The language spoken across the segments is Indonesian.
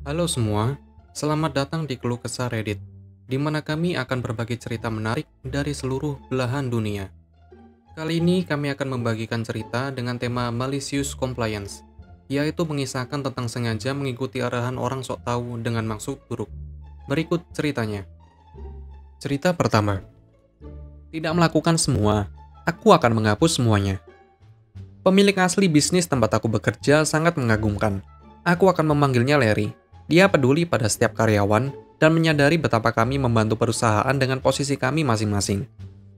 Halo semua, selamat datang di Keluh Kesah Reddit, di mana kami akan berbagi cerita menarik dari seluruh belahan dunia. Kali ini kami akan membagikan cerita dengan tema Malicious Compliance, yaitu mengisahkan tentang sengaja mengikuti arahan orang sok tahu dengan maksud buruk. Berikut ceritanya. Cerita pertama. Tidak melakukan semua, aku akan menghapus semuanya. Pemilik asli bisnis tempat aku bekerja sangat mengagumkan. Aku akan memanggilnya Larry. Dia peduli pada setiap karyawan dan menyadari betapa kami membantu perusahaan dengan posisi kami masing-masing.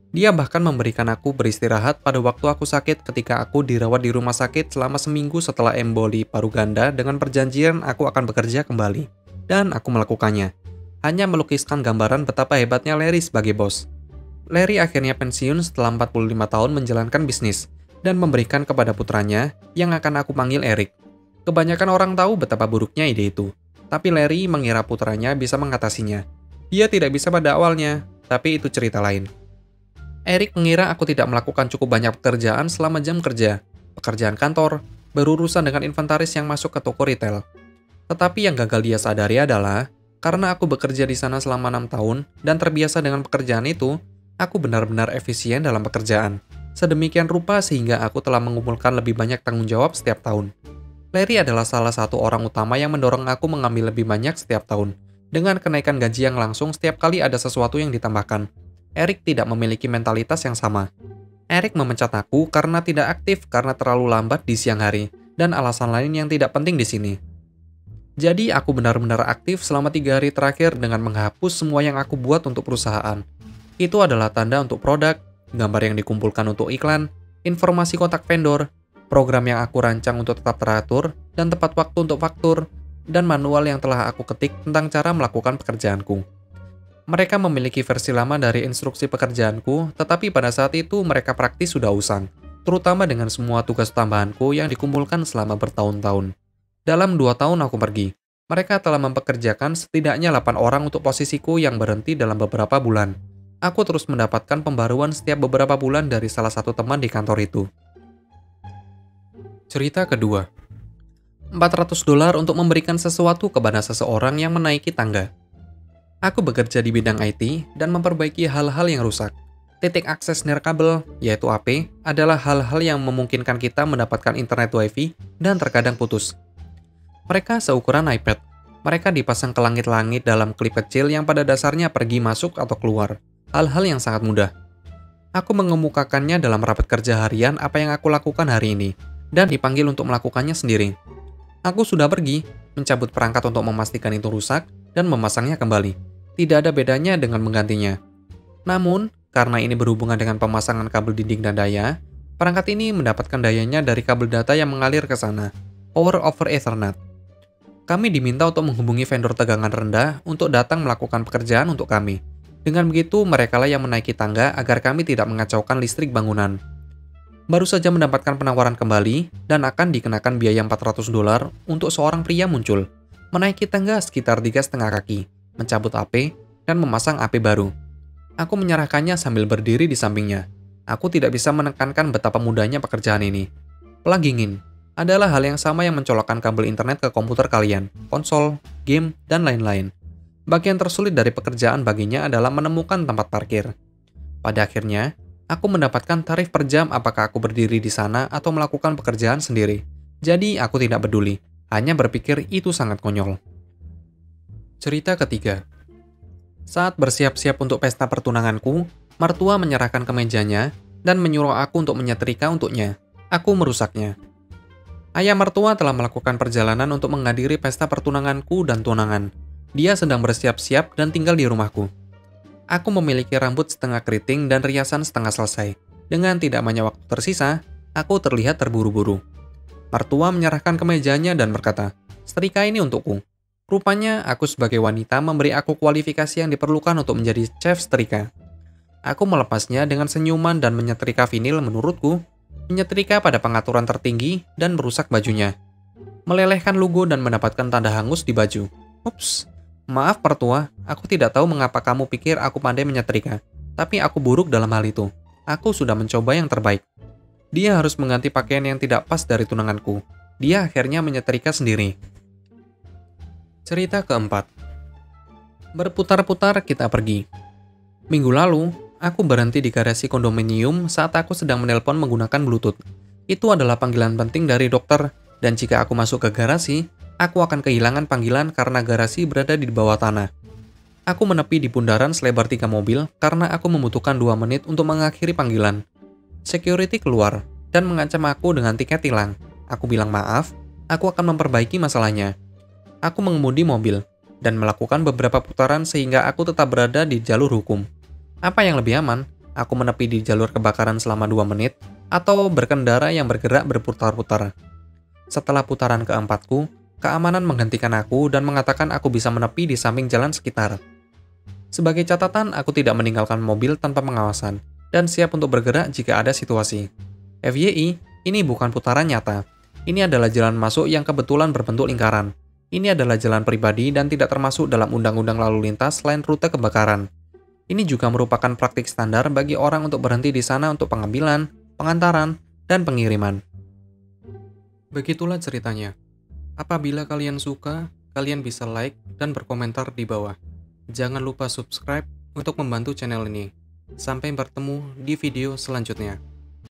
Dia bahkan memberikan aku beristirahat pada waktu aku sakit ketika aku dirawat di rumah sakit selama seminggu setelah emboli paru ganda dengan perjanjian aku akan bekerja kembali. Dan aku melakukannya. Hanya melukiskan gambaran betapa hebatnya Larry sebagai bos. Larry akhirnya pensiun setelah 45 tahun menjalankan bisnis dan memberikan kepada putranya yang akan aku panggil Eric. Kebanyakan orang tahu betapa buruknya ide itu. Tapi Larry mengira putranya bisa mengatasinya. Dia tidak bisa pada awalnya, tapi itu cerita lain. Eric mengira aku tidak melakukan cukup banyak pekerjaan selama jam kerja, pekerjaan kantor, berurusan dengan inventaris yang masuk ke toko retail. Tetapi yang gagal dia sadari adalah, karena aku bekerja di sana selama 6 tahun dan terbiasa dengan pekerjaan itu, aku benar-benar efisien dalam pekerjaan. Sedemikian rupa sehingga aku telah mengumpulkan lebih banyak tanggung jawab setiap tahun. Larry adalah salah satu orang utama yang mendorong aku mengambil lebih banyak setiap tahun. Dengan kenaikan gaji yang langsung setiap kali ada sesuatu yang ditambahkan. Eric tidak memiliki mentalitas yang sama. Eric memecat aku karena tidak aktif karena terlalu lambat di siang hari, dan alasan lain yang tidak penting di sini. Jadi aku benar-benar aktif selama 3 hari terakhir dengan menghapus semua yang aku buat untuk perusahaan. Itu adalah tanda untuk produk, gambar yang dikumpulkan untuk iklan, informasi kontak vendor, program yang aku rancang untuk tetap teratur, dan tepat waktu untuk faktur, dan manual yang telah aku ketik tentang cara melakukan pekerjaanku. Mereka memiliki versi lama dari instruksi pekerjaanku, tetapi pada saat itu mereka praktis sudah usang, terutama dengan semua tugas tambahanku yang dikumpulkan selama bertahun-tahun. Dalam 2 tahun aku pergi, mereka telah mempekerjakan setidaknya 8 orang untuk posisiku yang berhenti dalam beberapa bulan. Aku terus mendapatkan pembaruan setiap beberapa bulan dari salah satu teman di kantor itu. Cerita kedua. $400 untuk memberikan sesuatu kepada seseorang yang menaiki tangga. Aku bekerja di bidang IT dan memperbaiki hal-hal yang rusak. Titik akses nirkabel, yaitu AP, adalah hal-hal yang memungkinkan kita mendapatkan internet WiFi dan terkadang putus. Mereka seukuran iPad. Mereka dipasang ke langit-langit dalam klip kecil yang pada dasarnya pergi masuk atau keluar. Hal-hal yang sangat mudah. Aku mengemukakannya dalam rapat kerja harian apa yang aku lakukan hari ini, dan dipanggil untuk melakukannya sendiri. Aku sudah pergi, mencabut perangkat untuk memastikan itu rusak, dan memasangnya kembali. Tidak ada bedanya dengan menggantinya. Namun, karena ini berhubungan dengan pemasangan kabel dinding dan daya, perangkat ini mendapatkan dayanya dari kabel data yang mengalir ke sana, Power over Ethernet. Kami diminta untuk menghubungi vendor tegangan rendah untuk datang melakukan pekerjaan untuk kami. Dengan begitu, merekalah yang menaiki tangga agar kami tidak mengacaukan listrik bangunan. Baru saja mendapatkan penawaran kembali, dan akan dikenakan biaya $400 untuk seorang pria muncul, menaiki tangga sekitar 3,5 kaki, mencabut AP, dan memasang AP baru. Aku menyerahkannya sambil berdiri di sampingnya. Aku tidak bisa menekankan betapa mudahnya pekerjaan ini. Plugging adalah hal yang sama yang mencolokkan kabel internet ke komputer kalian, konsol, game, dan lain-lain. Bagian tersulit dari pekerjaan baginya adalah menemukan tempat parkir. Pada akhirnya, aku mendapatkan tarif per jam apakah aku berdiri di sana atau melakukan pekerjaan sendiri. Jadi aku tidak peduli, hanya berpikir itu sangat konyol. Cerita ketiga. Saat bersiap-siap untuk pesta pertunanganku, mertua menyerahkan kemejanya dan menyuruh aku untuk menyetrika untuknya. Aku merusaknya. Ayah mertua telah melakukan perjalanan untuk menghadiri pesta pertunanganku dan tunangan. Dia sedang bersiap-siap dan tinggal di rumahku. Aku memiliki rambut setengah keriting dan riasan setengah selesai. Dengan tidak banyak waktu tersisa, aku terlihat terburu-buru. Mertua menyerahkan kemejanya dan berkata, "Setrika ini untukku." Rupanya, aku sebagai wanita memberi aku kualifikasi yang diperlukan untuk menjadi chef setrika. Aku melepasnya dengan senyuman dan menyetrika vinil menurutku, menyetrika pada pengaturan tertinggi dan merusak bajunya. Melelehkan logo dan mendapatkan tanda hangus di baju. Ups. Maaf mertua, aku tidak tahu mengapa kamu pikir aku pandai menyetrika. Tapi aku buruk dalam hal itu. Aku sudah mencoba yang terbaik. Dia harus mengganti pakaian yang tidak pas dari tunanganku. Dia akhirnya menyetrika sendiri. Cerita keempat. Berputar-putar kita pergi. Minggu lalu, aku berhenti di garasi kondominium saat aku sedang menelpon menggunakan Bluetooth. Itu adalah panggilan penting dari dokter, dan jika aku masuk ke garasi, aku akan kehilangan panggilan karena garasi berada di bawah tanah. Aku menepi di bundaran selebar 3 mobil karena aku membutuhkan 2 menit untuk mengakhiri panggilan. Security keluar dan mengancam aku dengan tiket tilang. Aku bilang maaf, aku akan memperbaiki masalahnya. Aku mengemudi mobil dan melakukan beberapa putaran sehingga aku tetap berada di jalur hukum. Apa yang lebih aman? Aku menepi di jalur kebakaran selama 2 menit atau berkendara yang bergerak berputar-putar. Setelah putaran keempatku, keamanan menghentikan aku dan mengatakan aku bisa menepi di samping jalan sekitar. Sebagai catatan, aku tidak meninggalkan mobil tanpa pengawasan dan siap untuk bergerak jika ada situasi. FYI, ini bukan putaran nyata. Ini adalah jalan masuk yang kebetulan berbentuk lingkaran. Ini adalah jalan pribadi dan tidak termasuk dalam undang-undang lalu lintas selain rute kebakaran. Ini juga merupakan praktik standar bagi orang untuk berhenti di sana untuk pengambilan, pengantaran, dan pengiriman. Begitulah ceritanya. Apabila kalian suka, kalian bisa like dan berkomentar di bawah. Jangan lupa subscribe untuk membantu channel ini. Sampai bertemu di video selanjutnya.